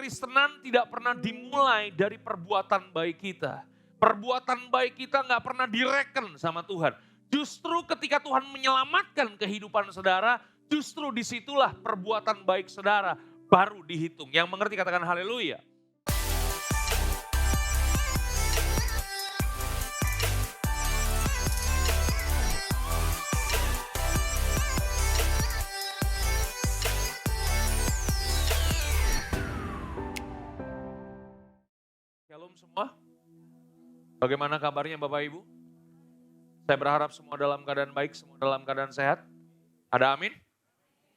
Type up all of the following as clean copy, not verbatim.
kekristenan tidak pernah dimulai dari perbuatan baik kita. Perbuatan baik kita gak pernah direken sama Tuhan. Justru ketika Tuhan menyelamatkan kehidupan saudara, justru disitulah perbuatan baik saudara baru dihitung. Yang mengerti katakan haleluya. Shalom semua. Bagaimana kabarnya Bapak Ibu? Saya berharap semua dalam keadaan baik, semua dalam keadaan sehat. Ada amin?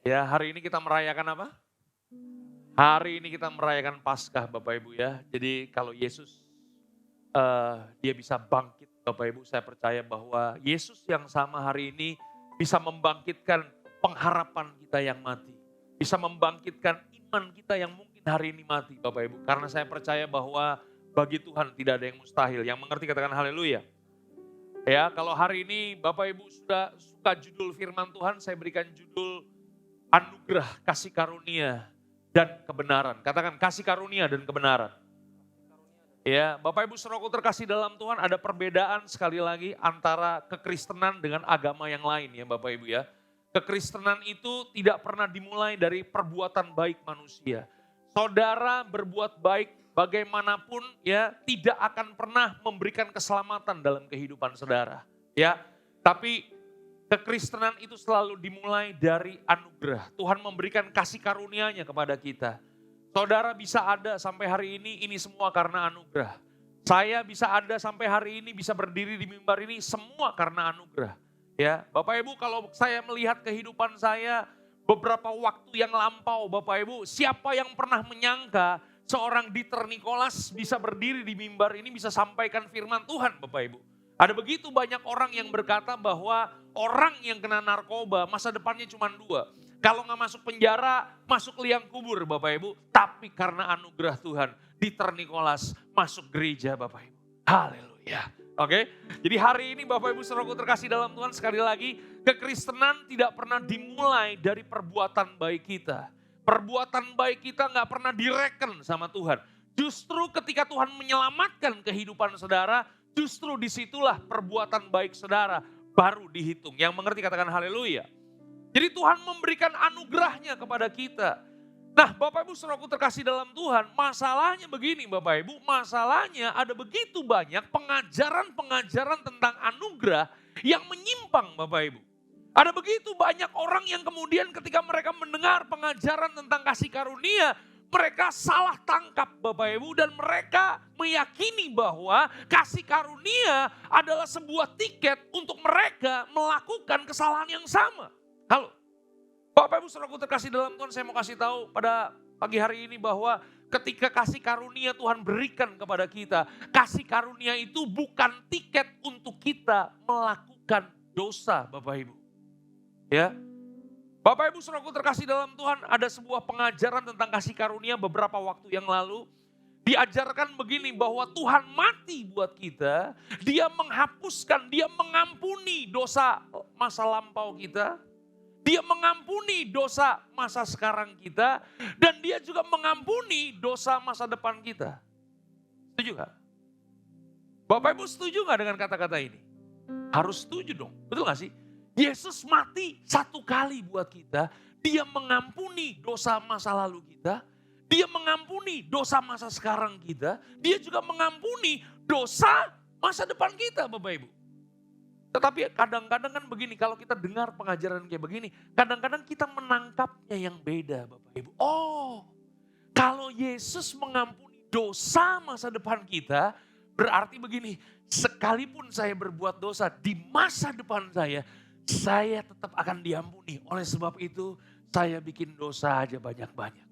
Ya, hari ini kita merayakan apa? Hari ini kita merayakan Paskah Bapak Ibu ya. Jadi kalau Yesus dia bisa bangkit Bapak Ibu, saya percaya bahwa Yesus yang sama hari ini bisa membangkitkan pengharapan kita yang mati. Bisa membangkitkan iman kita yang mungkin hari ini mati Bapak Ibu. Karena saya percaya bahwa bagi Tuhan tidak ada yang mustahil. Yang mengerti katakan haleluya. Ya, kalau hari ini Bapak Ibu sudah suka judul firman Tuhan, saya berikan judul anugerah, kasih karunia dan kebenaran. Katakan kasih karunia dan kebenaran. Ya, Bapak Ibu saudaraku terkasih dalam Tuhan, ada perbedaan sekali lagi antara kekristenan dengan agama yang lain ya Bapak Ibu ya. Kekristenan itu tidak pernah dimulai dari perbuatan baik manusia. Saudara berbuat baik bagaimanapun ya tidak akan pernah memberikan keselamatan dalam kehidupan saudara. Ya, tapi kekristenan itu selalu dimulai dari anugerah. Tuhan memberikan kasih karunia-Nya kepada kita. Saudara bisa ada sampai hari ini semua karena anugerah. Saya bisa ada sampai hari ini, bisa berdiri di mimbar ini semua karena anugerah. Ya, Bapak Ibu kalau saya melihat kehidupan saya beberapa waktu yang lampau Bapak Ibu, siapa yang pernah menyangka seorang Dieter Nicholas bisa berdiri di mimbar ini bisa sampaikan firman Tuhan Bapak Ibu. Ada begitu banyak orang yang berkata bahwa orang yang kena narkoba masa depannya cuma dua. Kalau gak masuk penjara, masuk liang kubur Bapak Ibu. Tapi karena anugerah Tuhan, Dieter Nicholas masuk gereja Bapak Ibu. Haleluya. Oke, jadi hari ini Bapak Ibu saudaraku terkasih dalam Tuhan sekali lagi. Kekristenan tidak pernah dimulai dari perbuatan baik kita. Perbuatan baik kita gak pernah direken sama Tuhan. Justru ketika Tuhan menyelamatkan kehidupan saudara, justru disitulah perbuatan baik saudara baru dihitung. Yang mengerti katakan haleluya. Jadi Tuhan memberikan anugerahnya kepada kita. Nah Bapak Ibu saudaraku terkasih dalam Tuhan, masalahnya begini Bapak Ibu, masalahnya ada begitu banyak pengajaran-pengajaran tentang anugerah yang menyimpang Bapak Ibu. Ada begitu banyak orang yang kemudian ketika mereka mendengar pengajaran tentang kasih karunia, mereka salah tangkap Bapak Ibu dan mereka meyakini bahwa kasih karunia adalah sebuah tiket untuk mereka melakukan kesalahan yang sama. Halo, Bapak Ibu saudaraku terkasih dalam Tuhan, saya mau kasih tahu pada pagi hari ini bahwa ketika kasih karunia Tuhan berikan kepada kita, kasih karunia itu bukan tiket untuk kita melakukan dosa Bapak Ibu. Ya, Bapak Ibu saudaraku terkasih dalam Tuhan, ada sebuah pengajaran tentang kasih karunia beberapa waktu yang lalu. Diajarkan begini bahwa Tuhan mati buat kita, Dia menghapuskan, Dia mengampuni dosa masa lampau kita. Dia mengampuni dosa masa sekarang kita, dan Dia juga mengampuni dosa masa depan kita. Setuju gak? Bapak Ibu setuju gak dengan kata-kata ini? Harus setuju dong, betul gak sih? Yesus mati satu kali buat kita, Dia mengampuni dosa masa lalu kita, Dia mengampuni dosa masa sekarang kita, Dia juga mengampuni dosa masa depan kita Bapak Ibu. Tetapi kadang-kadang kan begini, kalau kita dengar pengajaran kayak begini, kadang-kadang kita menangkapnya yang beda Bapak Ibu. Oh, kalau Yesus mengampuni dosa masa depan kita, berarti begini, sekalipun saya berbuat dosa di masa depan saya tetap akan diampuni. Oleh sebab itu saya bikin dosa aja banyak-banyak.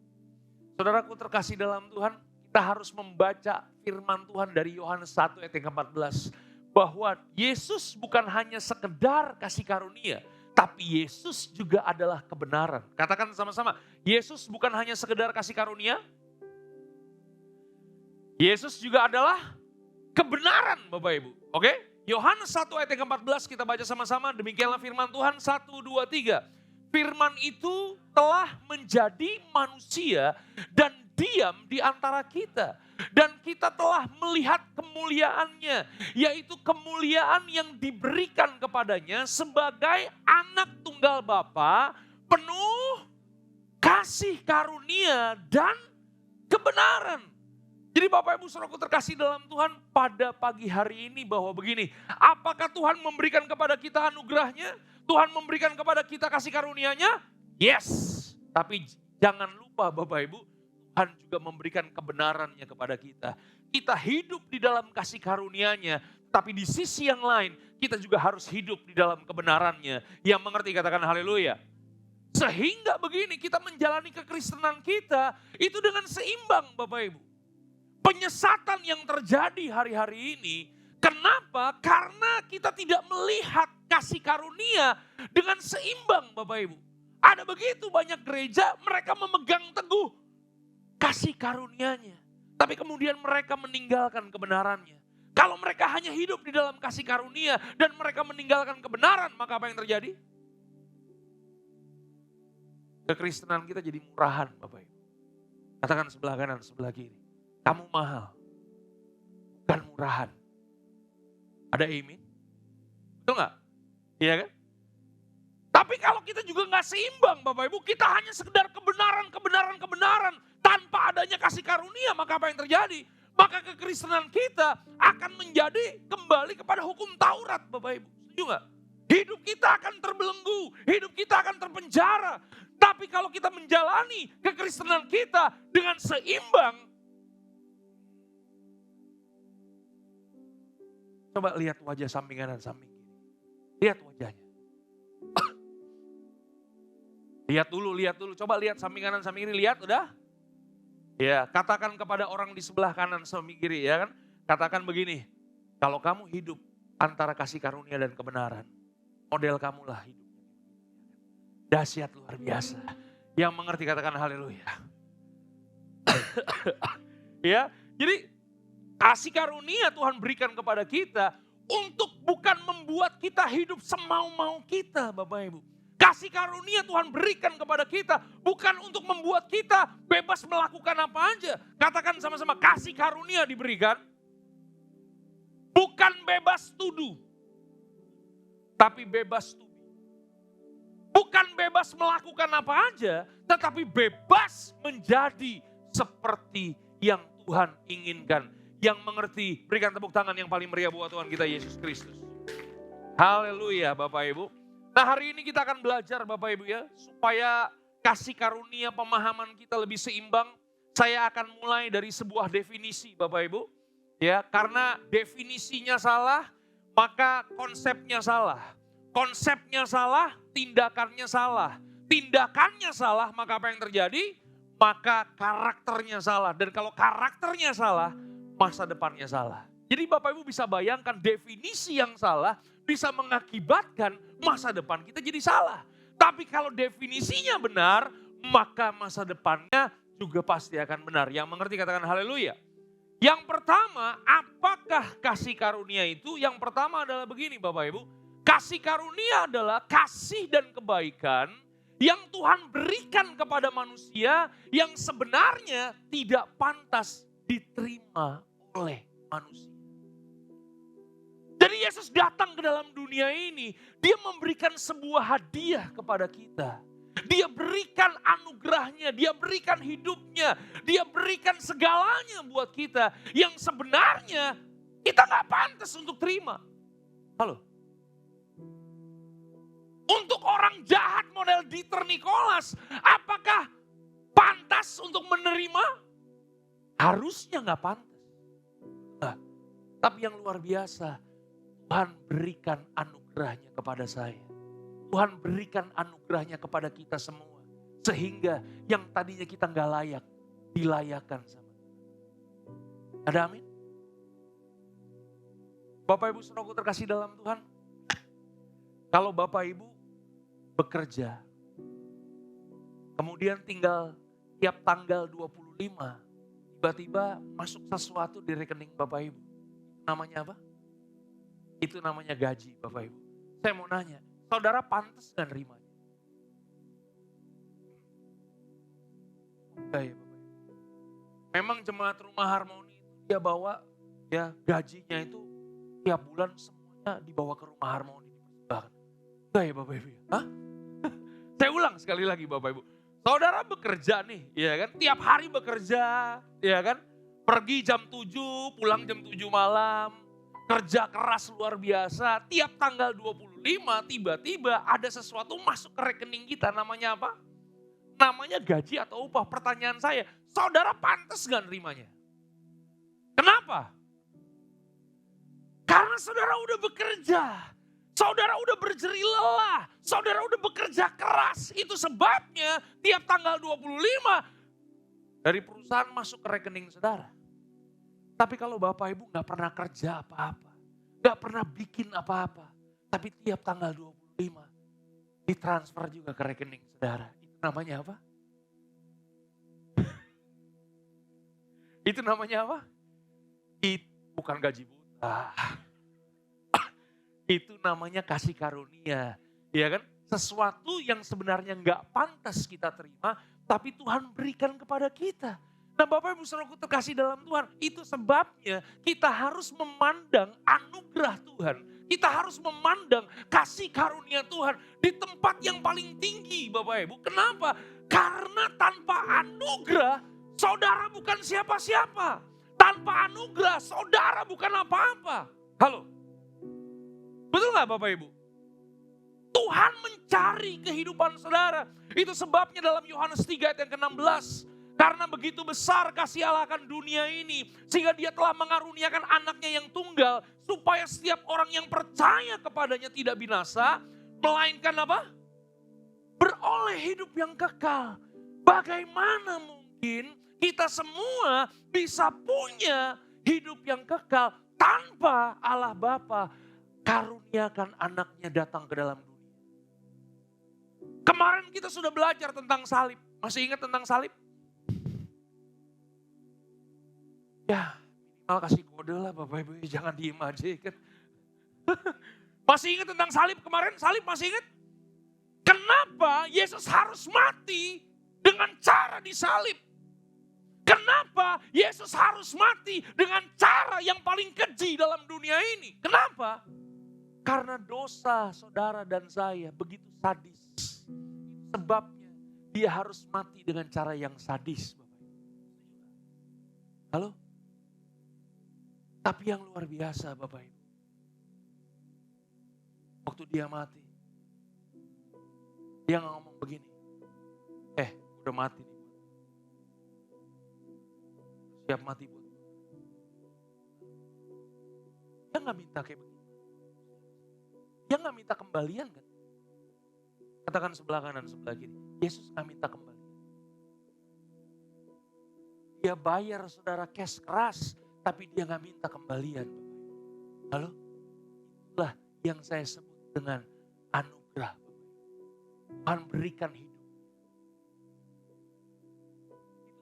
Saudaraku terkasih dalam Tuhan, kita harus membaca firman Tuhan dari Yohanes 1 ayat yang ke-14. Bahwa Yesus bukan hanya sekedar kasih karunia, tapi Yesus juga adalah kebenaran. Katakan sama-sama, Yesus bukan hanya sekedar kasih karunia, Yesus juga adalah kebenaran Bapak Ibu. Oke? Yohanes 1 ayat yang ke-14 kita baca sama-sama, demikianlah firman Tuhan 1, 2, 3. Firman itu telah menjadi manusia dan diam di antara kita. Dan kita telah melihat kemuliaannya, yaitu kemuliaan yang diberikan kepadanya sebagai anak tunggal Bapa, penuh kasih karunia dan kebenaran. Jadi Bapak Ibu Saudaraku terkasih dalam Tuhan, pada pagi hari ini bahwa begini, apakah Tuhan memberikan kepada kita anugerahnya? Tuhan memberikan kepada kita kasih karunia-Nya? Yes. Tapi jangan lupa Bapak Ibu, Tuhan juga memberikan kebenarannya kepada kita. Kita hidup di dalam kasih karunia-Nya, tapi di sisi yang lain kita juga harus hidup di dalam kebenarannya. Yang mengerti katakan haleluya. Sehingga begini, kita menjalani kekristenan kita itu dengan seimbang Bapak Ibu. Penyesatan yang terjadi hari-hari ini, kenapa? Karena kita tidak melihat kasih karunia dengan seimbang Bapak Ibu. Ada begitu banyak gereja, mereka memegang teguh kasih karunia-Nya. Tapi kemudian mereka meninggalkan kebenarannya. Kalau mereka hanya hidup di dalam kasih karunia dan mereka meninggalkan kebenaran, maka apa yang terjadi? Kekristenan kita jadi murahan Bapak Ibu. Katakan sebelah kanan, sebelah kiri. Kamu mahal, bukan murahan. Ada amin? Betul gak? Iya kan? Tapi kalau kita juga gak seimbang Bapak Ibu, kita hanya sekedar kebenaran tanpa adanya kasih karunia, maka apa yang terjadi? Maka kekristenan kita akan menjadi kembali kepada hukum Taurat Bapak Ibu. Setuju gak? Hidup kita akan terbelenggu, hidup kita akan terpenjara. Tapi kalau kita menjalani kekristenan kita dengan seimbang, coba lihat wajah samping kanan, samping kiri. Lihat wajahnya. Lihat dulu. Coba lihat samping kanan, samping kiri. Lihat, udah? Ya, katakan kepada orang di sebelah kanan, samping kiri, ya kan? Katakan begini, kalau kamu hidup antara kasih karunia dan kebenaran, model kamulah hidup. Dahsyat luar biasa. Yang mengerti katakan haleluya. Ya, jadi kasih karunia Tuhan berikan kepada kita untuk bukan membuat kita hidup semau-mau kita Bapak Ibu. Kasih karunia Tuhan berikan kepada kita bukan untuk membuat kita bebas melakukan apa aja. Katakan sama-sama, kasih karunia diberikan bukan bebas tuduh, tapi bebas tuduh. Bukan bebas melakukan apa aja, tetapi bebas menjadi seperti yang Tuhan inginkan. Yang mengerti, berikan tepuk tangan yang paling meriah buat Tuhan kita Yesus Kristus. Haleluya Bapak Ibu. Nah hari ini kita akan belajar Bapak Ibu ya, supaya kasih karunia pemahaman kita lebih seimbang. Saya akan mulai dari sebuah definisi Bapak Ibu. Ya, karena definisinya salah, maka konsepnya salah. Konsepnya salah, tindakannya salah. Tindakannya salah, maka apa yang terjadi? Maka karakternya salah. Dan kalau karakternya salah, masa depannya salah. Jadi Bapak Ibu bisa bayangkan definisi yang salah bisa mengakibatkan masa depan kita jadi salah. Tapi kalau definisinya benar, maka masa depannya juga pasti akan benar. Yang mengerti katakan haleluya. Yang pertama, apakah kasih karunia itu? Yang pertama adalah begini Bapak Ibu. Kasih karunia adalah kasih dan kebaikan yang Tuhan berikan kepada manusia yang sebenarnya tidak pantas diterima oleh manusia. Jadi Yesus datang ke dalam dunia ini, dia memberikan sebuah hadiah kepada kita. Dia berikan anugerahnya, dia berikan hidupnya, dia berikan segalanya buat kita yang sebenarnya kita gak pantas untuk terima. Halo? Untuk orang jahat model Dieter Nicholas, apakah pantas untuk menerima? Harusnya gak pantas. Nah, tapi yang luar biasa, Tuhan berikan anugerahnya kepada saya. Tuhan berikan anugerahnya kepada kita semua. Sehingga yang tadinya kita gak layak, dilayakkan sama Tuhan. Ada amin? Bapak Ibu saudaraku terkasih dalam Tuhan. Kalau Bapak Ibu bekerja, kemudian tinggal tiap tanggal 25, tiba-tiba masuk sesuatu di rekening Bapak Ibu. Namanya apa? Itu namanya gaji Bapak Ibu. Saya mau nanya, saudara pantas gak nerimanya? Enggak ya Bapak Ibu. Memang jemaat Rumah Harmoni dia bawa ya gajinya itu tiap bulan semuanya dibawa ke Rumah Harmoni dipersembahkan. Enggak ya Bapak Ibu? Hah? Saya ulang sekali lagi Bapak Ibu. Saudara bekerja nih, ya kan? Tiap hari bekerja, ya kan? Pergi jam 7, pulang jam 7 malam. Kerja keras luar biasa. Tiap tanggal 25 tiba-tiba ada sesuatu masuk ke rekening kita. Namanya apa? Namanya gaji atau upah. Pertanyaan saya, saudara pantas gak nerimanya? Kenapa? Karena saudara udah bekerja. Saudara udah berjerih lelah, saudara udah bekerja keras. Itu sebabnya tiap tanggal 25 dari perusahaan masuk ke rekening saudara. Tapi kalau Bapak Ibu gak pernah kerja apa-apa, gak pernah bikin apa-apa, tapi tiap tanggal 25 ditransfer juga ke rekening saudara. Itu namanya apa? Itu namanya apa? Itu bukan gaji buta. Itu namanya kasih karunia, ya kan? Sesuatu yang sebenarnya nggak pantas kita terima, tapi Tuhan berikan kepada kita. Nah Bapak Ibu Saudaraku terkasih dalam Tuhan, itu sebabnya kita harus memandang anugerah Tuhan. Kita harus memandang kasih karunia Tuhan di tempat yang paling tinggi Bapak Ibu. Kenapa? Karena tanpa anugerah, saudara bukan siapa-siapa. Tanpa anugerah, saudara bukan apa-apa. Halo? Betul gak Bapak Ibu? Tuhan mencari kehidupan saudara. Itu sebabnya dalam Yohanes 3 ayat yang ke-16. Karena begitu besar kasih Allah akan dunia ini. Sehingga dia telah mengaruniakan anaknya yang tunggal. Supaya setiap orang yang percaya kepadanya tidak binasa. Melainkan apa? Beroleh hidup yang kekal. Bagaimana mungkin kita semua bisa punya hidup yang kekal tanpa Allah Bapa karuniakan anaknya datang ke dalam dunia. Kemarin kita sudah belajar tentang salib. Masih ingat tentang salib? Ya minimal kasih kode lah Bapak Ibu, jangan diem aja kan. Masih ingat tentang salib kemarin? Salib masih ingat? Kenapa Yesus harus mati dengan cara disalib? Kenapa Yesus harus mati dengan cara yang paling keji dalam dunia ini? Kenapa? Karena dosa saudara dan saya begitu sadis. Sebabnya dia harus mati dengan cara yang sadis. Halo? Tapi yang luar biasa Bapak Ibu. Waktu dia mati. Dia ngomong begini. Udah mati nih. Siap mati buat. Dia gak minta kayak begitu. Dia gak minta kembalian kan? Katakan sebelah kanan, sebelah kiri. Yesus gak minta kembalian. Dia bayar saudara cash keras, tapi dia gak minta kembalian. Lalu, itulah yang saya sebut dengan anugerah. Tuhan berikan hidup.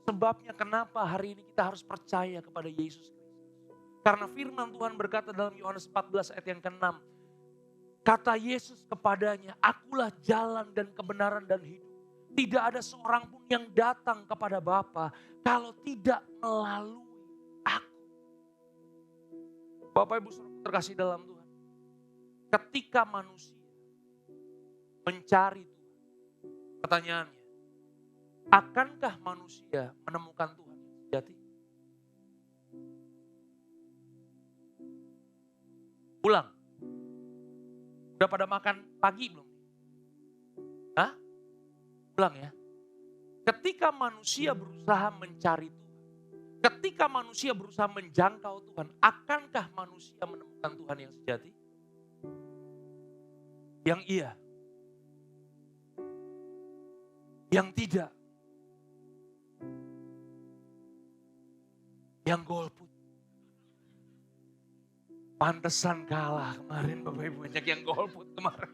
Itu sebabnya kenapa hari ini kita harus percaya kepada Yesus Kristus. Karena firman Tuhan berkata dalam Yohanes 14 ayat yang ke-6. Kata Yesus kepadanya, akulah jalan dan kebenaran dan hidup. Tidak ada seorang pun yang datang kepada Bapa kalau tidak melalui aku. Bapak Ibu Saudara terkasih dalam Tuhan. Ketika manusia mencari Tuhan, pertanyaannya, akankah manusia menemukan Tuhan yang sejati? Ulang. Udah pada makan pagi belum? Hah? Ulang ya. Ketika manusia berusaha mencari Tuhan, ketika manusia berusaha menjangkau Tuhan, akankah manusia menemukan Tuhan yang sejati? Yang iya. Yang tidak. Yang golput. Pantesan kalah kemarin Bapak Ibu, banyak yang golput kemarin.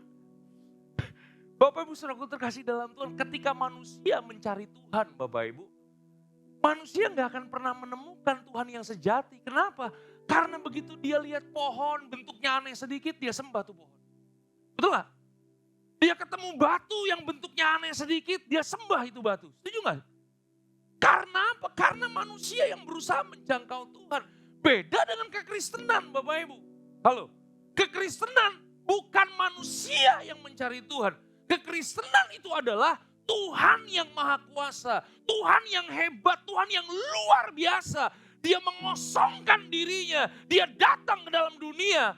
Bapak Ibu Saudaraku terkasih dalam Tuhan, ketika manusia mencari Tuhan Bapak Ibu, manusia gak akan pernah menemukan Tuhan yang sejati. Kenapa? Karena begitu dia lihat pohon bentuknya aneh sedikit, dia sembah tuh pohon. Betul gak? Dia ketemu batu yang bentuknya aneh sedikit, dia sembah itu batu. Setuju gak? Karena apa? Karena manusia yang berusaha menjangkau Tuhan. Beda dengan kekristenan Bapak Ibu. Halo, kekristenan bukan manusia yang mencari Tuhan. Kekristenan itu adalah Tuhan yang maha kuasa. Tuhan yang hebat, Tuhan yang luar biasa. Dia mengosongkan dirinya, dia datang ke dalam dunia,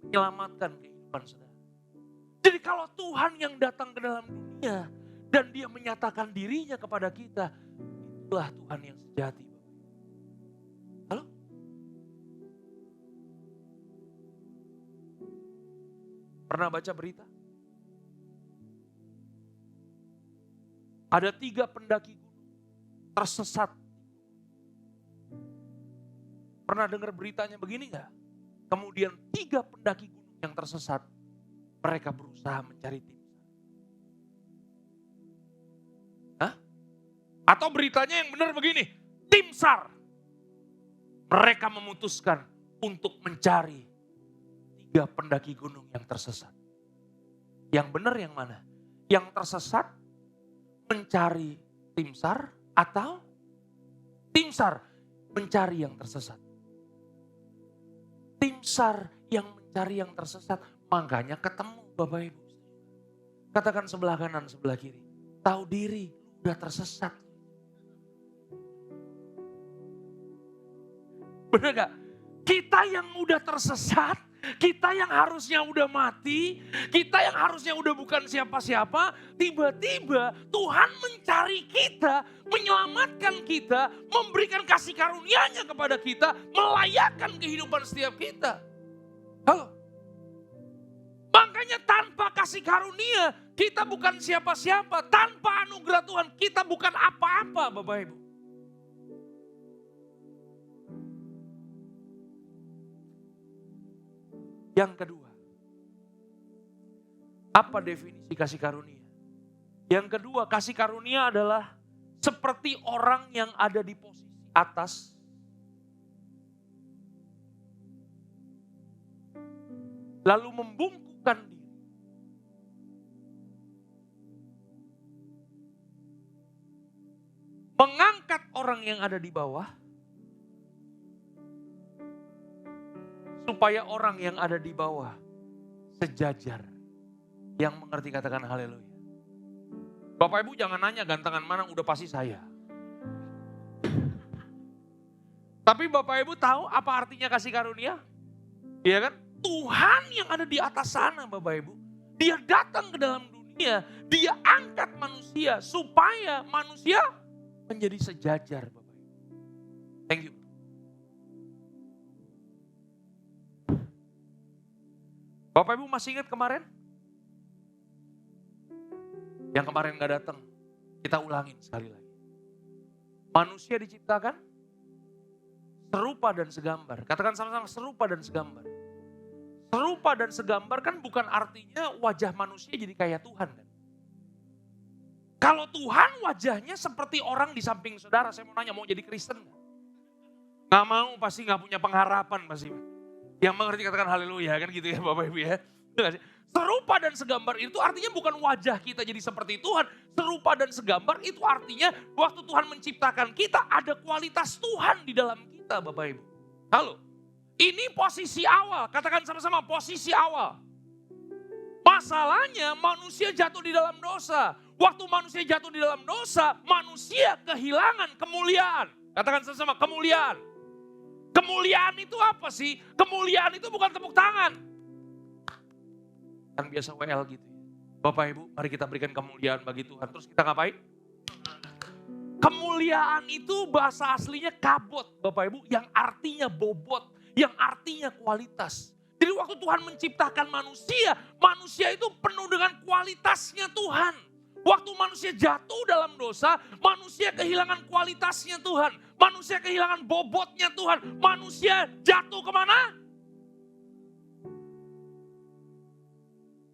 menyelamatkan kehidupan saudara. Jadi kalau Tuhan yang datang ke dalam dunia, dan dia menyatakan dirinya kepada kita, itulah Tuhan yang sejati. Halo? Pernah baca berita? Ada 3 pendaki gunung tersesat. Pernah dengar beritanya begini gak? Kemudian 3 pendaki gunung yang tersesat, mereka berusaha mencari tim. Hah? Atau beritanya yang benar begini, tim SAR. Mereka memutuskan untuk mencari 3 pendaki gunung yang tersesat. Yang benar yang mana? Yang tersesat mencari tim SAR atau tim SAR mencari yang tersesat? Tim SAR yang mencari yang tersesat, makanya ketemu Bapak Ibu. Katakan sebelah kanan, sebelah kiri. Tahu diri, udah tersesat. Benar gak? Kita yang udah tersesat, kita yang harusnya udah mati, kita yang harusnya udah bukan siapa-siapa, tiba-tiba Tuhan mencari kita, menyelamatkan kita, memberikan kasih karunia-Nya kepada kita, melayakkan kehidupan setiap kita. Halo? Makanya tanpa kasih karunia, kita bukan siapa-siapa. Tanpa anugerah Tuhan, kita bukan apa-apa Bapak Ibu. Yang kedua, apa definisi kasih karunia? Yang kedua, kasih karunia adalah seperti orang yang ada di posisi atas, lalu membungkukkan diri, mengangkat orang yang ada di bawah, supaya orang yang ada di bawah sejajar. Yang mengerti katakan haleluya. Bapak Ibu jangan nanya gantengan mana, udah pasti saya. Tapi Bapak Ibu tahu apa artinya kasih karunia? Iya kan? Tuhan yang ada di atas sana Bapak Ibu. Dia datang ke dalam dunia. Dia angkat manusia supaya manusia menjadi sejajar Bapak Ibu. Thank you. Bapak Ibu masih ingat kemarin? Yang kemarin gak datang, kita ulangin sekali lagi. Manusia diciptakan serupa dan segambar. Katakan sama-sama, serupa dan segambar. Serupa dan segambar kan bukan artinya wajah manusia jadi kayak Tuhan kan. Kalau Tuhan wajahnya seperti orang di samping saudara, saya mau nanya, mau jadi Kristen gak? Gak mau, pasti gak punya pengharapan pasti. Yang mengerti katakan haleluya kan gitu ya Bapak Ibu ya. Serupa dan segambar itu artinya bukan wajah kita jadi seperti Tuhan. Serupa dan segambar itu artinya waktu Tuhan menciptakan kita ada kualitas Tuhan di dalam kita Bapak Ibu. Halo, ini posisi awal, katakan sama-sama posisi awal. Masalahnya manusia jatuh di dalam dosa. Waktu manusia jatuh di dalam dosa, manusia kehilangan kemuliaan. Katakan sama-sama kemuliaan. Kemuliaan itu apa sih? Kemuliaan itu bukan tepuk tangan. Kan biasa WL gitu. Bapak Ibu, mari kita berikan kemuliaan bagi Tuhan. Terus kita ngapain? Kemuliaan itu bahasa aslinya kabot Bapak Ibu. Yang artinya bobot. Yang artinya kualitas. Jadi waktu Tuhan menciptakan manusia. Manusia itu penuh dengan kualitasnya Tuhan. Waktu manusia jatuh dalam dosa, manusia kehilangan kualitasnya Tuhan. Manusia kehilangan bobotnya Tuhan. Manusia jatuh kemana?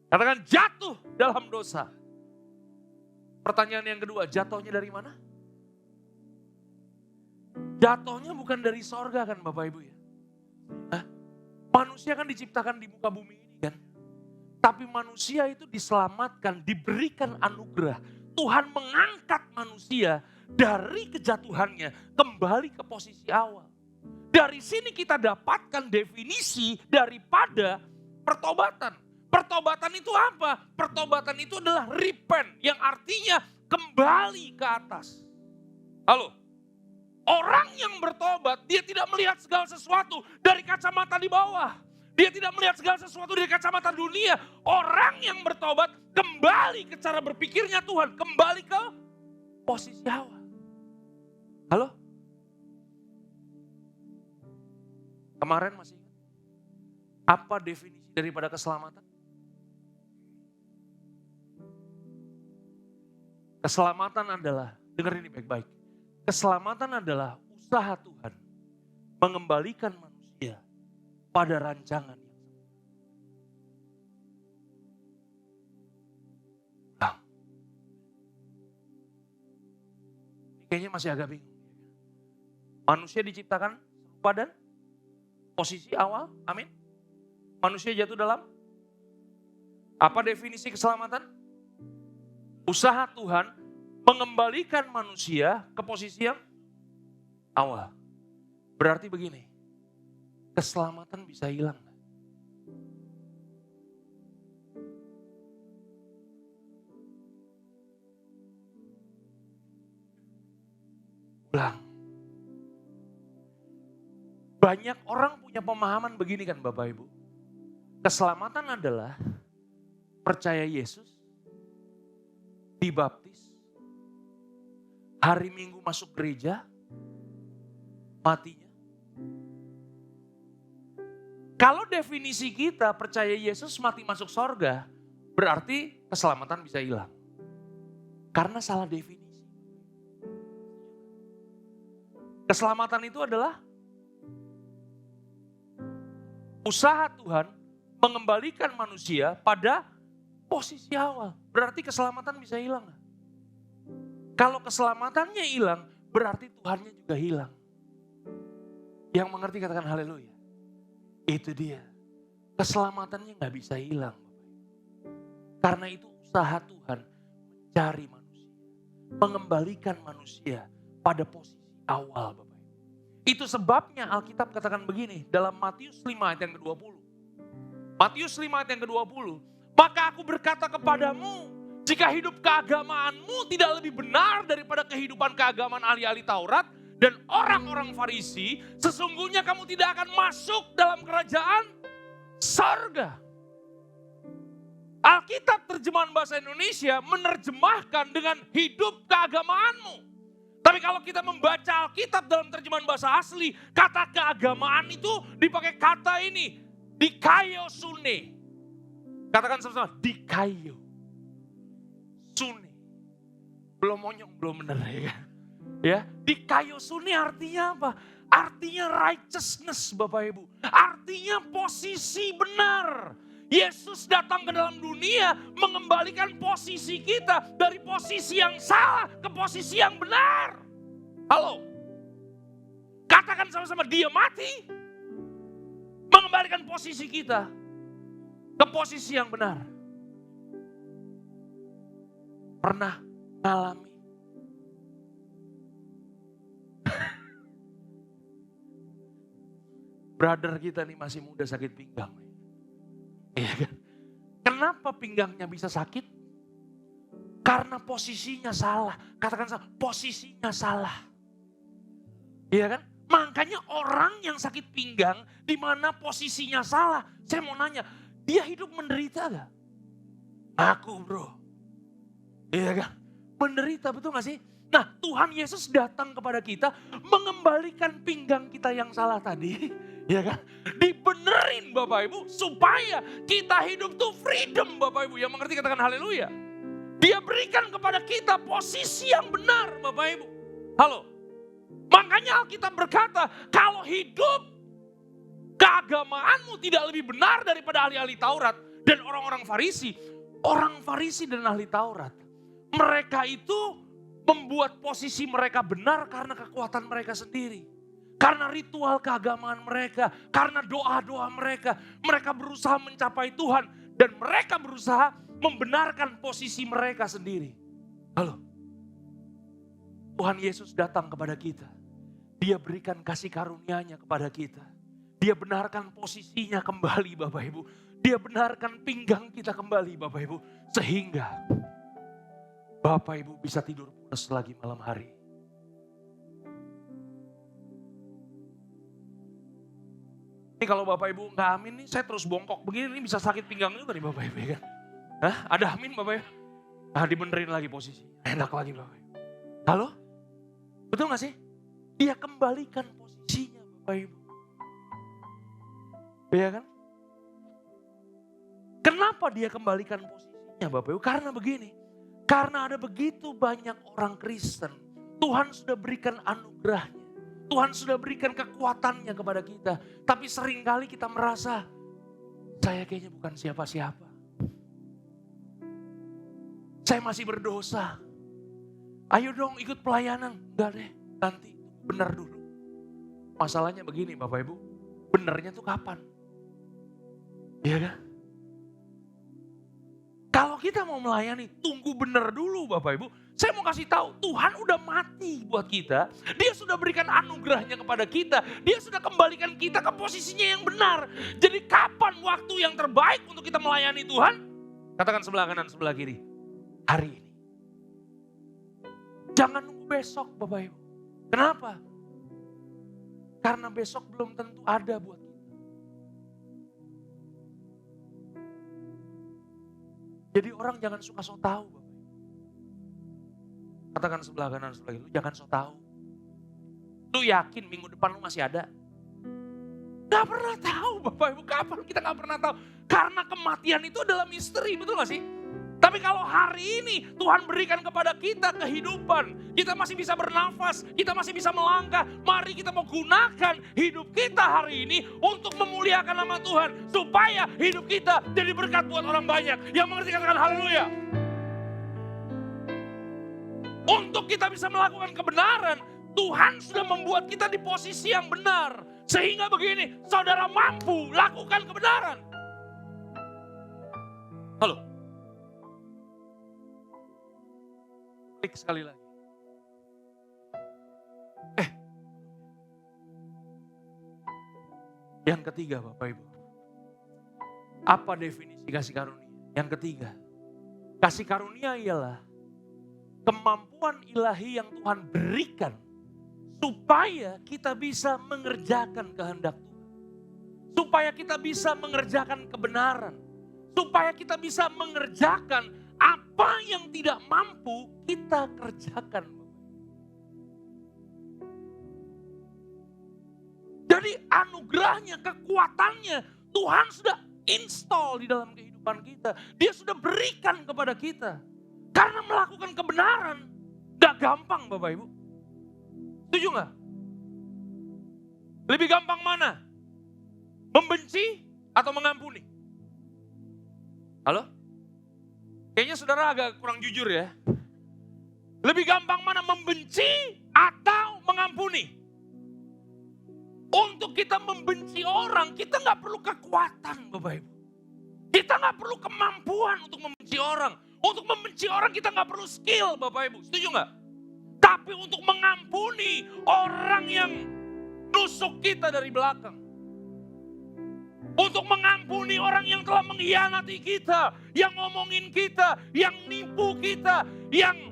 Katakan jatuh dalam dosa. Pertanyaan yang kedua, jatuhnya dari mana? Jatuhnya bukan dari sorga kan Bapak Ibu ya? Hah? Manusia kan diciptakan di muka bumi ini kan? Tapi manusia itu diselamatkan, diberikan anugerah. Tuhan mengangkat manusia dari kejatuhannya kembali ke posisi awal. Dari sini kita dapatkan definisi daripada pertobatan. Pertobatan itu apa? Pertobatan itu adalah repent, yang artinya kembali ke atas. Halo? Orang yang bertobat, dia tidak melihat segala sesuatu dari kacamata di bawah. Dia tidak melihat segala sesuatu dari kacamata dunia. Orang yang bertobat kembali ke cara berpikirnya Tuhan. Kembali ke posisi awal. Halo? Kemarin masih ingat? Apa definisi daripada keselamatan? Keselamatan adalah, dengar ini baik-baik. Keselamatan adalah usaha Tuhan mengembalikan manusia pada rancangan yang sama. Ini kayaknya masih agak bingung. Manusia diciptakan serupa dan posisi awal, amin. Manusia jatuh dalam apa definisi keselamatan? Usaha Tuhan mengembalikan manusia ke posisi yang awal. Berarti begini, keselamatan bisa hilang. Ulang. Banyak orang punya pemahaman begini kan Bapak Ibu. Keselamatan adalah percaya Yesus, dibaptis, hari Minggu masuk gereja, matinya. Kalau definisi kita percaya Yesus mati masuk sorga, berarti keselamatan bisa hilang. Karena salah definisi. Keselamatan itu adalah usaha Tuhan mengembalikan manusia pada posisi awal. Berarti keselamatan bisa hilang. Kalau keselamatannya hilang, berarti Tuhannya juga hilang. Yang mengerti katakan haleluya. Itu dia. Keselamatannya gak bisa hilang. Karena itu usaha Tuhan mencari manusia. Mengembalikan manusia pada posisi awal Bapak. Itu sebabnya Alkitab katakan begini dalam Matius 5 ayat yang ke-20. Matius 5 ayat yang ke-20. Maka aku berkata kepadamu, jika hidup keagamaanmu tidak lebih benar daripada kehidupan keagamaan ahli-ahli Taurat dan orang-orang Farisi, sesungguhnya kamu tidak akan masuk dalam kerajaan surga. Alkitab terjemahan bahasa Indonesia menerjemahkan dengan hidup keagamaanmu. Tapi kalau kita membaca Alkitab dalam terjemahan bahasa asli, kata keagamaan itu dipakai kata ini, dikaiosune. Katakan sama-sama, dikaio. Sune. Belum monyong, belum benar ya kan. Ya, dikaiosune artinya apa? Artinya righteousness Bapak Ibu. Artinya posisi benar. Yesus datang ke dalam dunia mengembalikan posisi kita dari posisi yang salah ke posisi yang benar. Halo. Katakan sama-sama, dia mati mengembalikan posisi kita ke posisi yang benar. Pernah ngalami brother kita nih masih muda sakit pinggang. Iya kan? Kenapa pinggangnya bisa sakit? Karena posisinya salah. Katakan salah, posisinya salah. Iya kan? Makanya orang yang sakit pinggang di mana posisinya salah. Saya mau nanya, dia hidup menderita gak? Aku bro. Iya kan? Menderita, betul gak sih? Nah, Tuhan Yesus datang kepada kita mengembalikan pinggang kita yang salah tadi. Ya kan? Dibenerin Bapak Ibu supaya kita hidup tuh freedom Bapak Ibu. Yang mengerti katakan haleluya. Dia berikan kepada kita posisi yang benar Bapak Ibu. Halo. Makanya Alkitab berkata, kalau hidup keagamaanmu tidak lebih benar daripada ahli-ahli Taurat dan orang-orang Farisi. Orang Farisi dan ahli Taurat, mereka itu membuat posisi mereka benar karena kekuatan mereka sendiri. Karena ritual keagamaan mereka, karena doa-doa mereka. Mereka berusaha mencapai Tuhan dan mereka berusaha membenarkan posisi mereka sendiri. Halo. Tuhan Yesus datang kepada kita. Dia berikan kasih karunia-Nya kepada kita. Dia benarkan posisinya kembali Bapak Ibu. Dia benarkan pinggang kita kembali Bapak Ibu. Sehingga Bapak Ibu bisa tidur pulas lagi malam hari. Ini kalau Bapak Ibu nggak amin nih, saya terus bongkok begini, ini bisa sakit pinggang juga nih Bapak Ibu ya kan. Hah? Ada amin Bapak Ibu? Nah dibenerin lagi posisi, enak lagi Bapak Ibu. Halo? Betul gak sih? Dia kembalikan posisinya Bapak Ibu. Ya kan? Kenapa dia kembalikan posisinya Bapak Ibu? Karena begini. Karena ada begitu banyak orang Kristen. Tuhan sudah berikan anugerahnya. Tuhan sudah berikan kekuatannya kepada kita. Tapi seringkali kita merasa, saya kayaknya bukan siapa-siapa. Saya masih berdosa. Ayo dong ikut pelayanan. Enggak deh, nanti benar dulu. Masalahnya begini Bapak Ibu, benernya tuh kapan? Iya kan? Kalau kita mau melayani, tunggu benar dulu Bapak Ibu. Saya mau kasih tahu, Tuhan udah mati buat kita. Dia sudah berikan anugerahnya kepada kita. Dia sudah kembalikan kita ke posisinya yang benar. Jadi kapan waktu yang terbaik untuk kita melayani Tuhan? Katakan sebelah kanan, sebelah kiri. Hari ini. Jangan nunggu besok Bapak Ibu. Kenapa? Karena besok belum tentu ada buat kita. Jadi orang jangan suka so tahu Bapak Ibu. Katakan sebelah kanan, sebelah kiri, lu jangan so tahu. Lu yakin minggu depan lu masih ada? Gak pernah tahu Bapak Ibu, kapan kita gak pernah tahu. Karena kematian itu adalah misteri, betul gak sih? Tapi kalau hari ini Tuhan berikan kepada kita kehidupan, kita masih bisa bernafas, kita masih bisa melangkah. Mari kita mau gunakan hidup kita hari ini untuk memuliakan nama Tuhan. Supaya hidup kita jadi berkat buat orang banyak. Yang mengerti katakan haleluya. Untuk kita bisa melakukan kebenaran, Tuhan sudah membuat kita di posisi yang benar. Sehingga begini, saudara mampu lakukan kebenaran. Halo. Klik sekali lagi. Yang ketiga Bapak Ibu. Apa definisi kasih karunia? Yang ketiga. Kasih karunia ialah kemampuan ilahi yang Tuhan berikan supaya kita bisa mengerjakan kehendak Tuhan. Supaya kita bisa mengerjakan kebenaran. Supaya kita bisa mengerjakan apa yang tidak mampu kita kerjakan. Jadi anugerahnya, kekuatannya Tuhan sudah install di dalam kehidupan kita. Dia sudah berikan kepada kita. Karena melakukan kebenaran gak gampang Bapak Ibu. Setuju gak? Lebih gampang mana? Membenci atau mengampuni? Halo? Kayaknya saudara agak kurang jujur ya. Lebih gampang mana? Membenci atau mengampuni? Untuk kita membenci orang, kita gak perlu kekuatan Bapak Ibu. Kita gak perlu kemampuan untuk membenci orang. Untuk membenci orang kita gak perlu skill Bapak Ibu, setuju gak? Tapi untuk mengampuni orang yang nusuk kita dari belakang. Untuk mengampuni orang yang telah mengkhianati kita, yang ngomongin kita, yang nipu kita, yang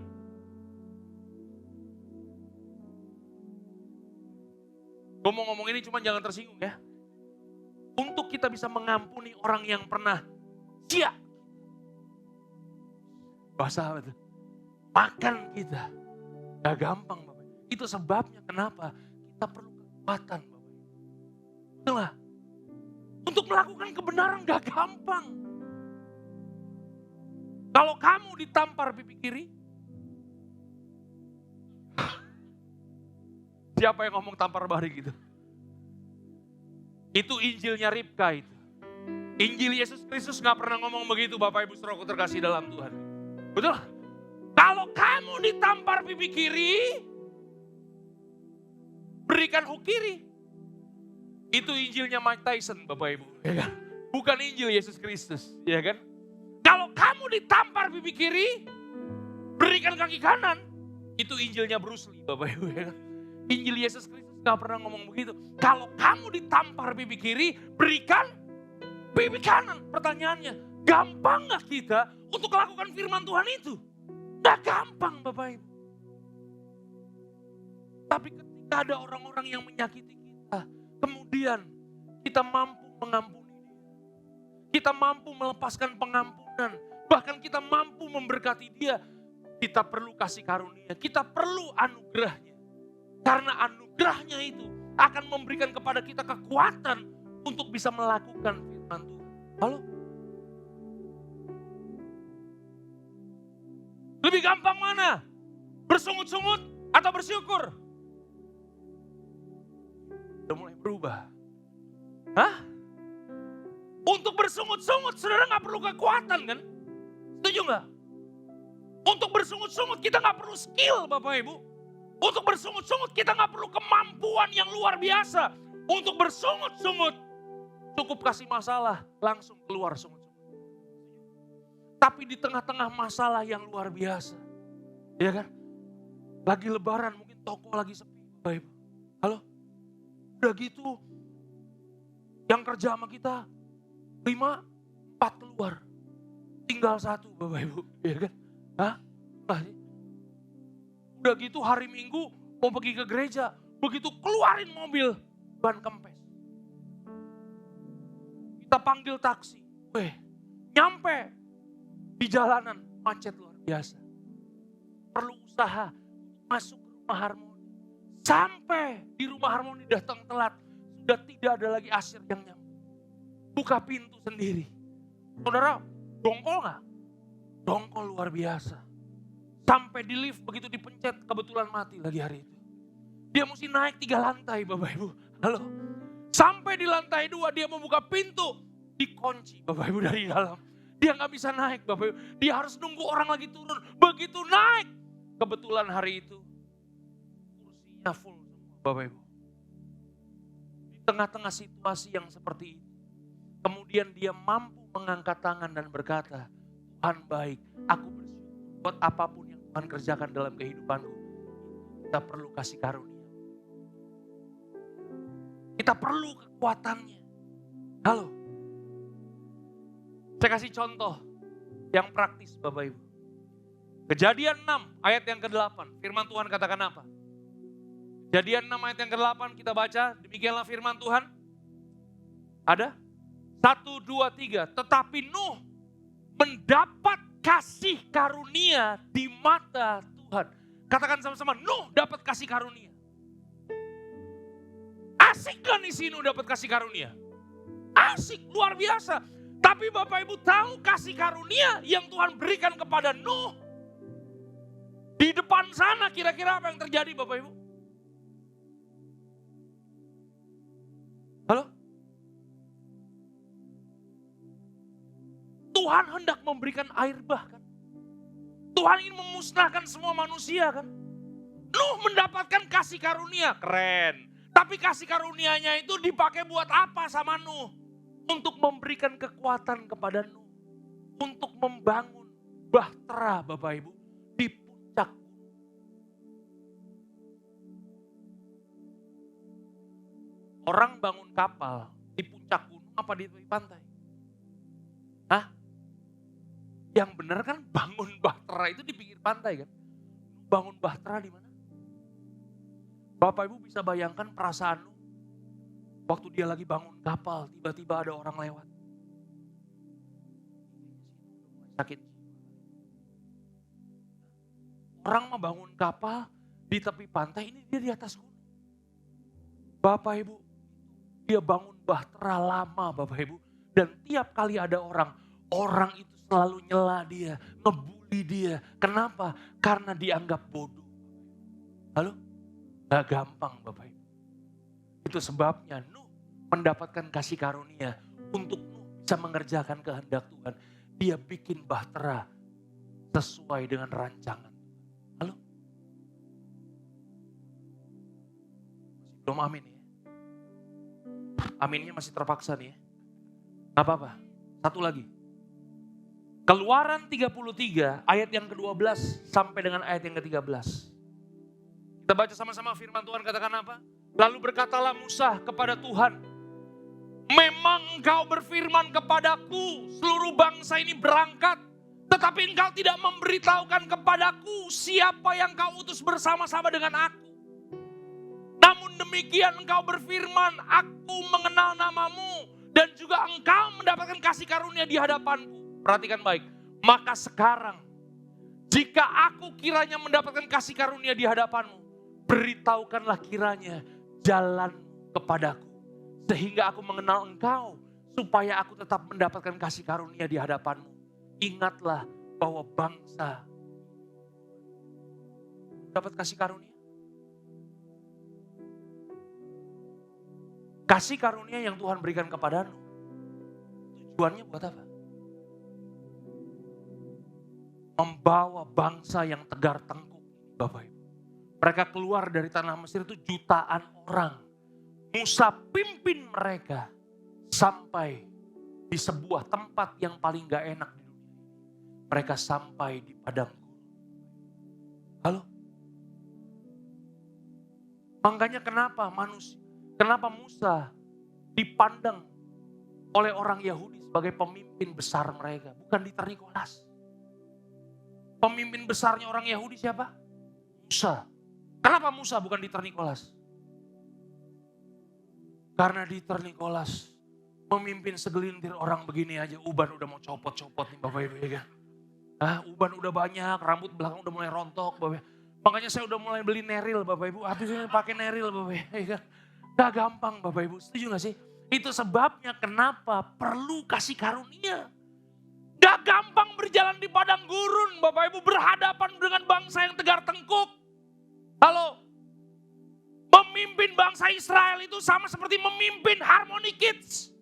gue mau ngomong ini cuma jangan tersinggung ya. Untuk kita bisa mengampuni orang yang pernah sia. Bahasa apa itu? Makan kita. Gak gampang Bapak. Itu sebabnya kenapa kita perlu kekuatan Bapak. Betul gak? Untuk melakukan kebenaran gak gampang. Kalau kamu ditampar pipi kiri. Siapa yang ngomong tampar bari gitu? Itu Injilnya Ribka itu. Injil Yesus Kristus gak pernah ngomong begitu Bapak Ibu Saudaraku terkasih dalam Tuhan. Betul? Kalau kamu ditampar pipi kiri, berikan hook kiri. Itu Injilnya Mike Tyson Bapak Ibu. Ya kan? Bukan Injil Yesus Kristus. Ya kan? Kalau kamu ditampar pipi kiri, berikan kaki kanan. Itu Injilnya Bruce Lee, Bapak Ibu ya kan. Injil Yesus Kristus gak pernah ngomong begitu. Kalau kamu ditampar pipi kiri, berikan pipi kanan. Pertanyaannya, gampang gak kita untuk lakukan firman Tuhan itu? Gak gampang Bapak Ibu. Tapi ketika ada orang-orang yang menyakiti kita, kemudian kita mampu mengampuni dia. Kita mampu melepaskan pengampunan. Bahkan kita mampu memberkati dia. Kita perlu kasih karunia. Kita perlu anugerahnya. Karena anugerahnya itu akan memberikan kepada kita kekuatan untuk bisa melakukan firman Tuhan. Halo? Lebih gampang mana? Bersungut-sungut atau bersyukur? Udah mulai berubah. Hah? Untuk bersungut-sungut saudara gak perlu kekuatan kan? Setuju gak? Untuk bersungut-sungut kita gak perlu skill Bapak Ibu. Untuk bersungut-sungut kita gak perlu kemampuan yang luar biasa. Untuk bersungut-sungut cukup kasih masalah langsung keluar sungut-sungut. Tapi di tengah-tengah masalah yang luar biasa. Ya kan? Lagi lebaran mungkin toko lagi sepi Bapak Ibu. Halo? Udah gitu yang kerja sama kita 5, 4 keluar. Tinggal 1 Bapak Ibu. Ya kan? Hah? Udah gitu hari Minggu mau pergi ke gereja. Begitu keluarin mobil ban kempes. Kita panggil taksi. Nyampe di jalanan macet luar biasa. Perlu usaha masuk ke rumah Harmoni. Sampai di rumah Harmoni datang telat. Sudah tidak ada lagi Asyir yang nyampe. Buka pintu sendiri. Saudara dongkol gak? Dongkol luar biasa. Sampai di lift begitu dipencet kebetulan mati lagi hari itu. Dia mesti naik 3 lantai Bapak Ibu. Halo. Sampai di lantai 2 dia membuka pintu. Dikunci Bapak Ibu dari dalam. Dia gak bisa naik Bapak Ibu. Dia harus nunggu orang lagi turun. Begitu naik. Kebetulan hari itu kursinya full semua Bapak Ibu. Di tengah-tengah situasi yang seperti itu. Kemudian dia mampu mengangkat tangan dan berkata, Tuhan baik, aku bersyukur buat apapun yang Tuhan kerjakan dalam kehidupanku. Kita perlu kasih karunia. Kita perlu kekuatannya. Halo. Saya kasih contoh yang praktis Bapak Ibu. Kejadian 6 ayat yang ke-8. Firman Tuhan katakan apa? Kejadian 6 ayat yang ke-8 kita baca. Demikianlah firman Tuhan. Ada? 1, 2, 3. Tetapi Nuh mendapat kasih karunia di mata Tuhan. Katakan sama-sama, Nuh dapat kasih karunia. Asik kan isi Nuh dapat kasih karunia? Asik, luar biasa. Tapi Bapak Ibu tahu kasih karunia yang Tuhan berikan kepada Nuh. Di depan sana kira-kira apa yang terjadi Bapak Ibu? Halo? Tuhan hendak memberikan air bah kan. Tuhan ingin memusnahkan semua manusia kan. Nuh mendapatkan kasih karunia, keren. Tapi kasih karunianya itu dipakai buat apa sama Nuh? Untuk memberikan kekuatan kepada Nuh. Untuk membangun bahtera Bapak Ibu di puncak gunung. Orang bangun kapal di puncak gunung apa di tepi pantai? Hah? Yang benar kan bangun bahtera itu di pinggir pantai kan. Bangun bahtera di mana? Bapak Ibu bisa bayangkan perasaan lu waktu dia lagi bangun kapal, tiba-tiba ada orang lewat. Sakit. Orang mau bangun kapal di tepi pantai, ini dia di atas gunung. Bapak Ibu, dia bangun bahtera lama Bapak Ibu. Dan tiap kali ada orang itu selalu nyela dia, ngebully dia. Kenapa? Karena dianggap bodoh. Halo? Gak gampang Bapak Ibu. Itu sebabnya Nuh mendapatkan kasih karunia untuk Nuh bisa mengerjakan kehendak Tuhan. Dia bikin bahtera sesuai dengan rancangan. Halo? Masih belum amin ya? Aminnya masih terpaksa nih ya. Gak apa-apa. Satu lagi. Keluaran 33 ayat yang ke-12 sampai dengan ayat yang ke-13. Kita baca sama-sama firman Tuhan, katakan apa? Lalu berkatalah Musa kepada Tuhan, memang engkau berfirman kepadaku, seluruh bangsa ini berangkat. Tetapi engkau tidak memberitahukan kepadaku siapa yang kau utus bersama-sama dengan aku. Namun demikian engkau berfirman, aku mengenal namamu. Dan juga engkau mendapatkan kasih karunia di hadapanku. Perhatikan baik. Maka sekarang, jika aku kiranya mendapatkan kasih karunia di hadapanmu, beritahukanlah kiranya jalan kepadaku. Sehingga aku mengenal engkau, supaya aku tetap mendapatkan kasih karunia di hadapanmu. Ingatlah bahwa bangsa dapat kasih karunia. Kasih karunia yang Tuhan berikan kepadamu, tujuannya buat apa? Membawa bangsa yang tegar tengkuk, Bapak Ibu. Mereka keluar dari tanah Mesir itu jutaan orang. Musa pimpin mereka sampai di sebuah tempat yang paling gak enak di dunia. Mereka sampai di padang gurun. Halo? Makanya kenapa Musa dipandang oleh orang Yahudi sebagai pemimpin besar mereka, bukan Dieter Nicholas. Pemimpin besarnya orang Yahudi siapa? Musa. Kenapa Musa bukan Dieter Nicholas? Karena Dieter Nicholas memimpin segelintir orang begini aja, uban udah mau copot-copot nih Bapak Ibu ya kan. Uban udah banyak, rambut belakang udah mulai rontok Bapak. Makanya saya udah mulai beli neril Bapak Ibu, habisnya pakai neril Bapak Ibu ya kan. Gak gampang Bapak Ibu, setuju gak sih? Itu sebabnya kenapa perlu kasih karunia. Gak gampang berjalan di padang gurun Bapak Ibu, berhadapan dengan bangsa yang tegar tengkuk. Halo? Memimpin bangsa Israel itu sama seperti memimpin Harmony Kids.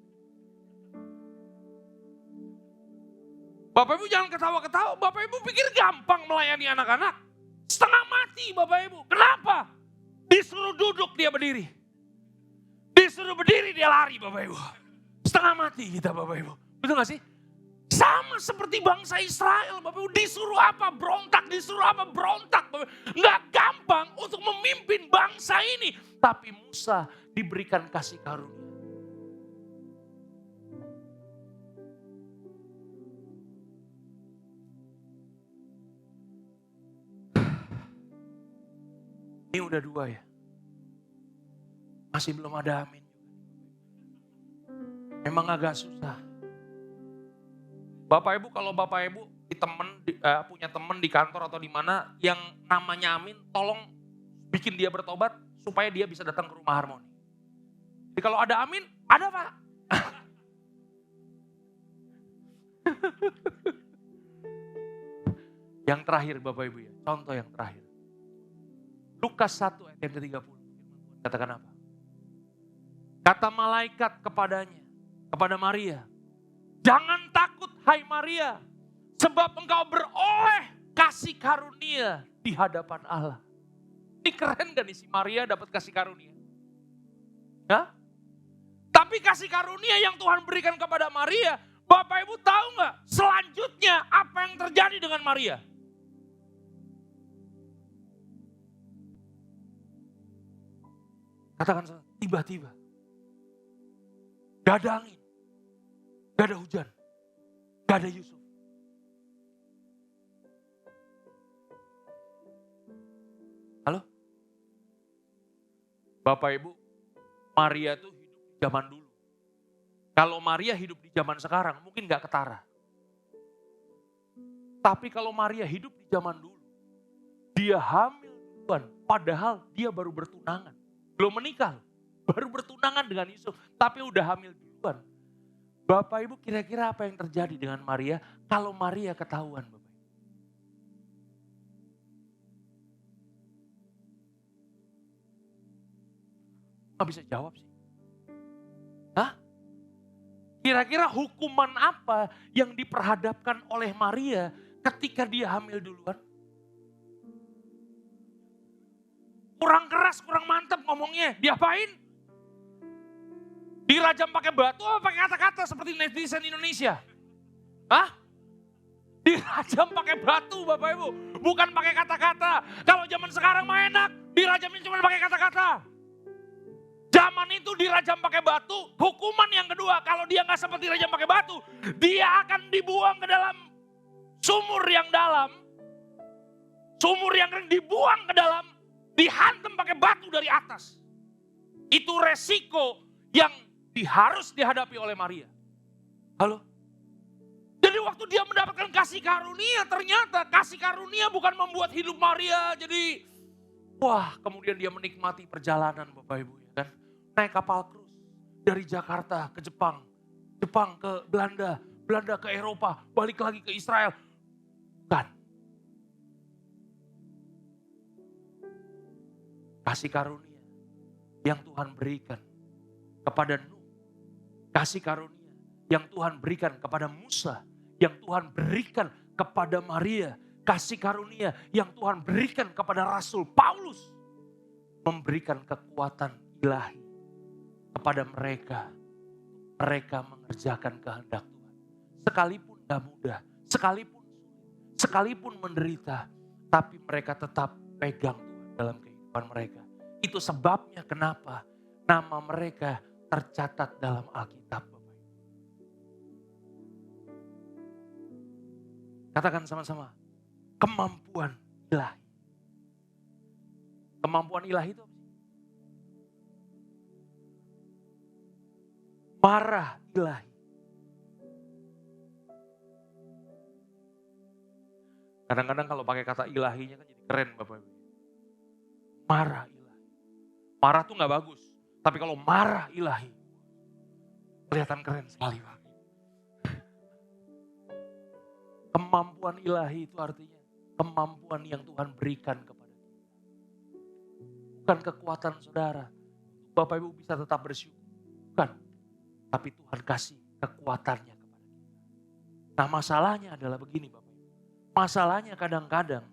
Bapak Ibu jangan ketawa-ketawa, Bapak Ibu pikir gampang melayani anak-anak. Setengah mati Bapak Ibu, kenapa? Disuruh duduk dia berdiri. Disuruh berdiri dia lari Bapak Ibu. Setengah mati kita Bapak Ibu, betul gak sih? Sama seperti bangsa Israel Bapak Ibu, disuruh apa berontak, disuruh apa berontak. Nggak gampang untuk memimpin bangsa ini. Tapi Musa diberikan kasih karunia. Ini udah 2 ya. Masih belum ada amin. Memang agak susah. Bapak Ibu, kalau Bapak Ibu punya teman di kantor atau di mana yang namanya Amin, tolong bikin dia bertobat supaya dia bisa datang ke rumah Harmoni. Jadi kalau ada Amin, ada Pak. Yang terakhir Bapak Ibu ya, contoh yang terakhir. Lukas 1 ayat yang ke-30. Katakan apa? Kata malaikat kepada Maria, jangan takut hai Maria, sebab engkau beroleh kasih karunia di hadapan Allah. Ini keren gak nih si Maria dapat kasih karunia? Hah? Tapi kasih karunia yang Tuhan berikan kepada Maria, Bapak Ibu tahu gak selanjutnya apa yang terjadi dengan Maria? Katakan tiba-tiba. Gak ada angin. Gak ada hujan. Gak ada Yusuf. Halo? Bapak Ibu, Maria tuh hidup di zaman dulu. Kalau Maria hidup di zaman sekarang mungkin gak ketara. Tapi kalau Maria hidup di zaman dulu, dia hamil duluan. Padahal dia baru bertunangan. Belum menikah, baru bertunangan dengan Yusuf. Tapi udah hamil duluan. Bapak Ibu kira-kira apa yang terjadi dengan Maria kalau Maria ketahuan Bapak Ibu? Gak bisa jawab sih. Hah? Kira-kira hukuman apa yang diperhadapkan oleh Maria ketika dia hamil duluan? Kurang keras, kurang mantap ngomongnya. Diapain? Dirajam pakai batu apa pakai kata-kata seperti netizen Indonesia? Hah? Dirajam pakai batu Bapak Ibu. bukan pakai kata-kata. Kalau zaman sekarang mah enak, dirajamin cuma pakai kata-kata. Zaman itu dirajam pakai batu, hukuman yang kedua, kalau dia nggak sempat dirajam pakai batu, dia akan dibuang ke dalam sumur yang dalam. Sumur yang dibuang ke dalam, dihantam pakai batu dari atas. Itu resiko yang harus dihadapi oleh Maria. Halo? Jadi waktu dia mendapatkan kasih karunia, ternyata kasih karunia bukan membuat hidup Maria jadi wah, kemudian dia menikmati perjalanan Bapak Ibu ya kan. Naik kapal krus dari Jakarta ke Jepang, Jepang ke Belanda, Belanda ke Eropa, balik lagi ke Israel. Bukan. Kasih karunia yang Tuhan berikan kepada Nuh. Kasih karunia yang Tuhan berikan kepada Musa, yang Tuhan berikan kepada Maria. Kasih karunia yang Tuhan berikan kepada Rasul Paulus. Memberikan kekuatan ilahi kepada mereka. Mereka mengerjakan kehendak Tuhan. Sekalipun gak mudah, sekalipun sulit, sekalipun menderita. Tapi mereka tetap pegang Tuhan dalam kehidupan mereka. Itu sebabnya kenapa nama mereka tercatat dalam Alkitab. Katakan sama-sama, kemampuan ilahi. Kemampuan ilahi itu apa sih? Marah ilahi. Kadang-kadang kalau pakai kata ilahinya kan jadi keren Bapak Ibu. Marah ilahi. Marah tuh gak bagus. Tapi kalau marah ilahi, kelihatan keren sekali Pak. Kemampuan ilahi itu artinya kemampuan yang Tuhan berikan kepada kita. Bukan kekuatan saudara. Bapak Ibu bisa tetap bersyukur. Bukan. Tapi Tuhan kasih kekuatannya kepada kita. Nah masalahnya adalah begini Bapak Ibu. Masalahnya kadang-kadang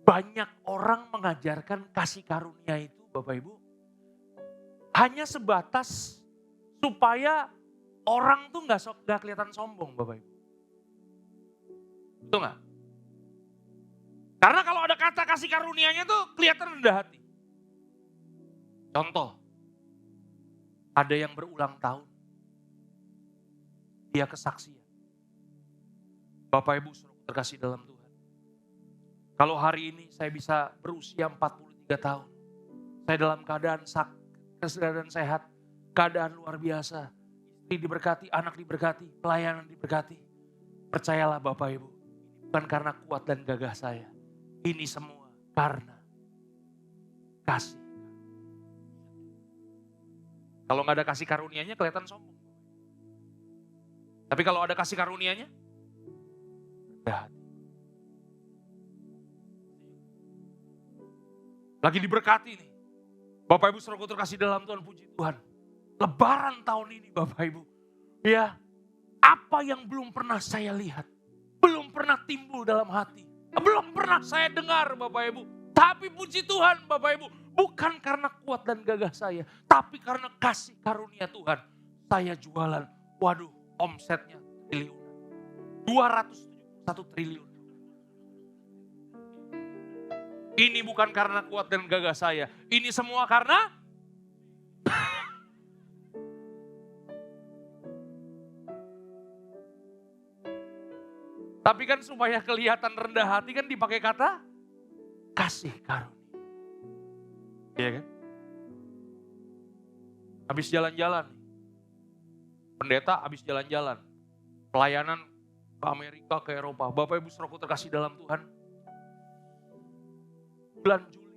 banyak orang mengajarkan kasih karunia itu Bapak Ibu. Hanya sebatas supaya orang tuh gak kelihatan sombong Bapak Ibu. Betul gak? Karena kalau ada kata kasih karunianya tuh kelihatan rendah hati. Contoh, ada yang berulang tahun. Dia kesaksian. Bapak Ibu saudara terkasih dalam Tuhan. Kalau hari ini saya bisa berusia 43 tahun. Saya dalam keadaan sehat, keadaan luar biasa. Istri diberkati, anak diberkati, pelayanan diberkati. Percayalah Bapak Ibu. Bukan karena kuat dan gagah saya. Ini semua karena kasih. Kalau gak ada kasih karunianya kelihatan sombong. Tapi kalau ada kasih karunianya, rendah hati. Lagi diberkati nih. Bapak Ibu saudara terkasih dalam Tuhan, puji Tuhan. Lebaran tahun ini Bapak Ibu. Ya, apa yang belum pernah saya lihat. Belum pernah timbul dalam hati. Belum pernah saya dengar Bapak Ibu. Tapi puji Tuhan Bapak Ibu. Bukan karena kuat dan gagah saya. Tapi karena kasih karunia Tuhan. Saya jualan. Waduh omsetnya triliunan. 271 triliun. Ini bukan karena kuat dan gagah saya. Ini semua karena tapi kan supaya kelihatan rendah hati kan dipakai kata kasih karunia. Iya kan? Habis jalan-jalan. Pendeta habis jalan-jalan. Pelayanan ke Amerika, ke Eropa. Bapak Ibu saudaraku terkasih dalam Tuhan. Bulan Juli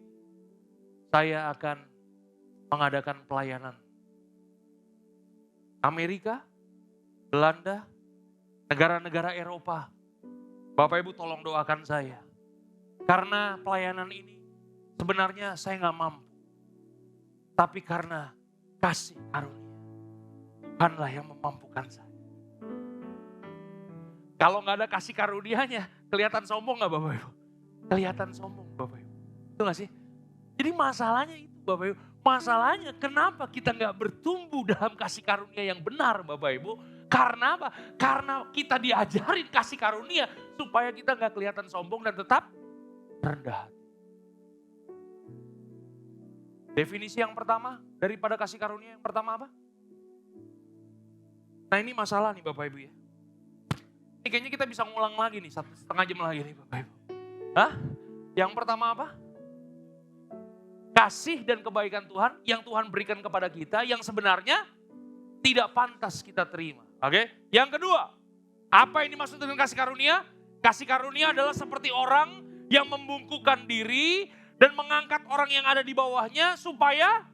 saya akan mengadakan pelayanan. Amerika, Belanda, negara-negara Eropa. Bapak Ibu tolong doakan saya. Karena pelayanan ini sebenarnya saya gak mampu. Tapi karena kasih karunia. Tuhanlah yang memampukan saya. Kalau gak ada kasih karunianya, kelihatan sombong gak Bapak Ibu? Kelihatan sombong Bapak Ibu. Itu gak sih? Jadi masalahnya itu Bapak Ibu. Masalahnya kenapa kita gak bertumbuh dalam kasih karunia yang benar Bapak Ibu? Karena apa? Karena kita diajarin kasih karunia supaya kita gak kelihatan sombong dan tetap rendah hati. Definisi yang pertama daripada kasih karunia yang pertama apa? Nah ini masalah nih Bapak Ibu ya. Ini kayaknya kita bisa ngulang lagi nih, 1,5 jam lagi nih Bapak Ibu. Hah? Yang pertama apa? Kasih dan kebaikan Tuhan yang Tuhan berikan kepada kita yang sebenarnya tidak pantas kita terima. Oke? Yang kedua, apa yang dimaksud dengan kasih karunia? Kasih karunia adalah seperti orang yang membungkukkan diri dan mengangkat orang yang ada di bawahnya supaya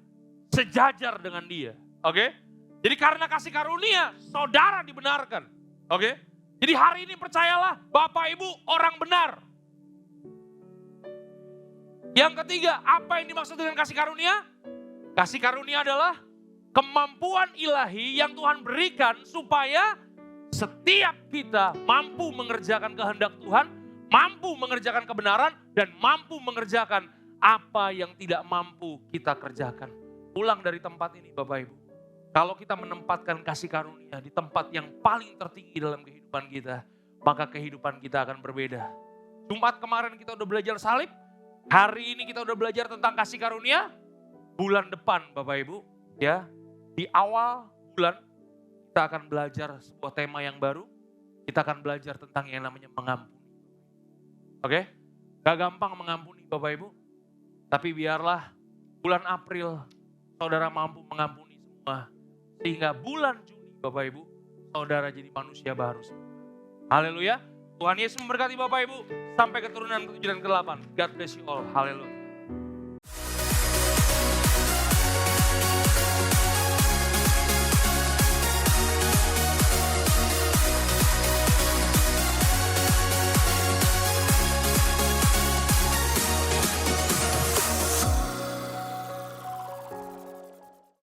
sejajar dengan dia. Oke? Jadi karena kasih karunia, saudara dibenarkan. Oke? Jadi hari ini percayalah, Bapak Ibu orang benar. Yang ketiga, apa yang dimaksud dengan kasih karunia? Kasih karunia adalah kemampuan ilahi yang Tuhan berikan supaya setiap kita mampu mengerjakan kehendak Tuhan, mampu mengerjakan kebenaran, dan mampu mengerjakan apa yang tidak mampu kita kerjakan. Pulang dari tempat ini Bapak Ibu. Kalau kita menempatkan kasih karunia di tempat yang paling tertinggi dalam kehidupan kita, maka kehidupan kita akan berbeda. Jumat kemarin kita udah belajar salib, hari ini kita udah belajar tentang kasih karunia. Bulan depan Bapak Ibu, ya, di awal bulan kita akan belajar sebuah tema yang baru. Kita akan belajar tentang yang namanya mengampuni. Oke? Gak gampang mengampuni Bapak Ibu. Tapi biarlah bulan April saudara mampu mengampuni semua. Sehingga bulan Juni Bapak Ibu, saudara jadi manusia baru. Haleluya. Tuhan Yesus memberkati Bapak Ibu. Sampai keturunan ke-7 dan ke-8. God bless you all. Haleluya.